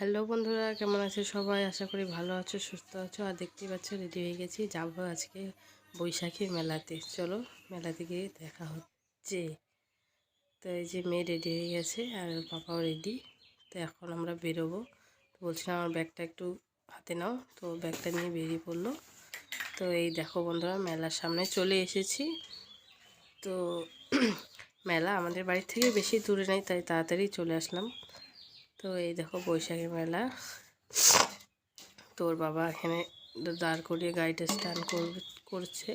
Hello বন্ধুরা, কেমন আছে সবাই? আশা করি ভালো আছো, সুস্থ আছো। আর দেখতেই পাচ্ছ রেডি হয়ে গেছি, যাবো আজকে বৈশাখীর মেলাতে। চলো মেলাতে গিয়ে দেখা হচ্ছে। তো এই যে মেয়ে রেডি হয়ে গেছে আর ওর পাপাও রেডি। তো এখন আমরা বেরোবো। তো বলছিলাম আমার ব্যাগটা একটু হাতে নাও, তো ব্যাগটা নিয়ে বেরিয়ে পড়লো। তো এই দেখো বন্ধুরা, মেলার সামনে চলে এসেছি। তো মেলা আমাদের বাড়ির থেকে বেশি দূরে নেই, তাই তাড়াতাড়ি চলে আসলাম। তো এই দেখো বৈশাখী মেলা। তোর বাবা এখানে দাঁড় করিয়ে গাড়িটা স্ট্যান্ড করছে।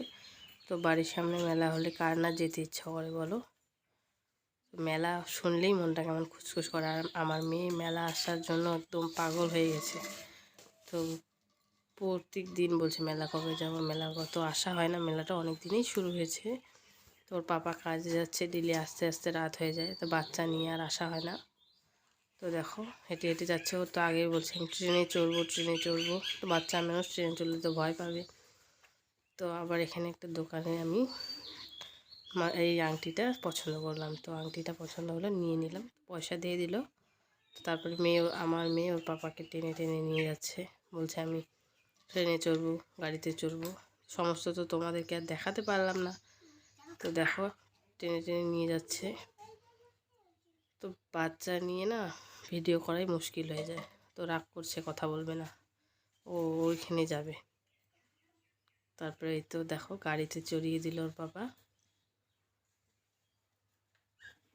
তো বাড়ির সামনে মেলা হলে কার না যেতে ইচ্ছা করে বলো? মেলা শুনলেই মনটা কেমন খুশখুশ করে। আর আমার মেয়ে মেলা আসার জন্য একদম পাগল হয়ে গেছে। তো প্রত্যেক দিন বলছে মেলা কবে যাবো, মেলা কত আসা হয় না। মেলাটা অনেক দিনই শুরু হয়েছে। তোর পাপা কাজে যাচ্ছে, ডেলি আস্তে আস্তে রাত হয়ে যায়, তো বাচ্চা নিয়ে আর আসা হয় না। তো দেখো হেঁটে হেঁটে যাচ্ছে। ও তো আগেই বলছে আমি ট্রেনে চড়বো। তো বাচ্চা মানুষ ট্রেনে চললে তো ভয় পাবে। তো আবার এখানে একটা দোকানে আমি এই আংটিটা পছন্দ করলাম। তো আংটিটা পছন্দ হলো, নিয়ে নিলাম। পয়সা দিয়ে দিল। তারপরে আমার মেয়ে ওর পাপাকে টেনে টেনে নিয়ে যাচ্ছে। বলছে আমি ট্রেনে চড়বো, গাড়িতে চড়বো। সমস্ত তো তোমাদেরকে আর দেখাতে পারলাম না। তো দেখো টেনে টেনে নিয়ে যাচ্ছে। তো বাচ্চা নিয়ে না ভিডিও করাই মুশকিল হয়ে যায়। তো রাগ করছে, কথা বলবে না, ও ওইখানে যাবে। তারপরে এই তো দেখো গাড়িতে চড়িয়ে দিল ওর বাবা।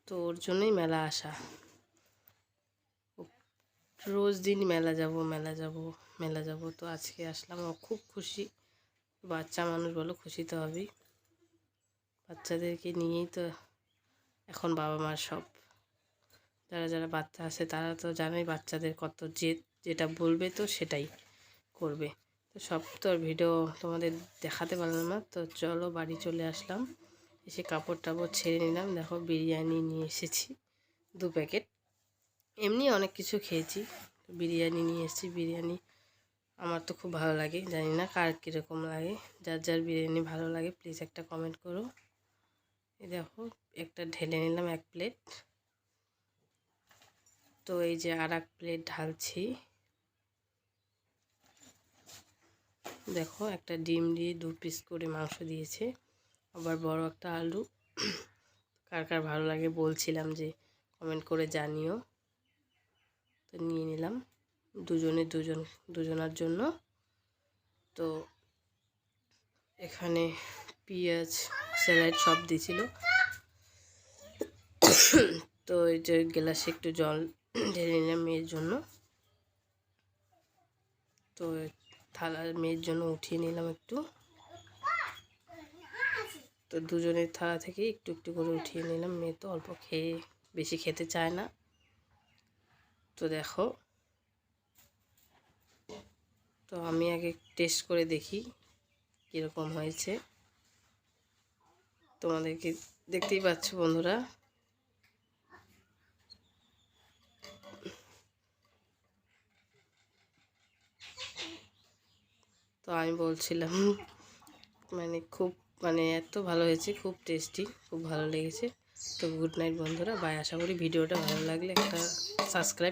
তো ওর জন্যই মেলা আসা। রোজ দিন মেলা যাব। তো আজকে আসলাম, ও খুব খুশি। বাচ্চা মানুষ বলো, খুশি তো হবেই। বাচ্চাদেরকে নিয়েই তো এখন বাবা মার সব। যারা যারা বাচ্চা আছে তারা তো জানেই বাচ্চাদের কত জেদ, যেটা বলবে তো সেটাই করবে। তো সব তো আর ভিডিও তোমাদের দেখাতে পারলাম না। তো চলো বাড়ি চলে আসলাম। এসে কাপড় টাপড় ছেড়ে নিলাম। দেখো বিরিয়ানি নিয়ে এসেছি 2 প্যাকেট। এমনি অনেক কিছু খেয়েছি, বিরিয়ানি নিয়ে এসেছি। বিরিয়ানি আমার তো খুব ভালো লাগে, জানি না কার কীরকম লাগে। যার যার বিরিয়ানি ভালো লাগে প্লিজ একটা কমেন্ট করো। এই দেখো একটা ঢেলে নিলাম 1 প্লেট। তো এই যে আর 1 প্লেট ঢালছি। দেখো একটা ডিম দিয়ে 2 পিস করে মাংস দিয়েছে, আবার বড় একটা আলু। কার কার ভালো লাগে বলছিলাম যে কমেন্ট করে জানিও। তো নিয়ে নিলাম দুজনার জন্য। তো এখানে পেঁয়াজ, স্যালাড সব দিয়েছিল। তো এই যে গ্লাসে একটু জল ঢেলে নিলাম মেয়ের জন্য। তো থালা মেয়ের জন্য উঠিয়ে নিলাম একটু। তো দুজনের থালা থেকে একটু একটু করে উঠিয়ে নিলাম। মেয়ে তো অল্প খেয়ে, বেশি খেতে চায় না। তো দেখো, তো আমি আগে টেস্ট করে দেখি কীরকম হয়েছে। তোমাদেরকে দেখতেই পাচ্ছ বন্ধুরা। তো আমি বলছিলাম খুব এত ভালো হয়েছে, খুব টেস্টি, খুব ভালো লেগেছে। তো গুড নাইট বন্ধুরা, বাই। আশা করি ভিডিওটা ভালো লাগলে একটা সাবস্ক্রাইব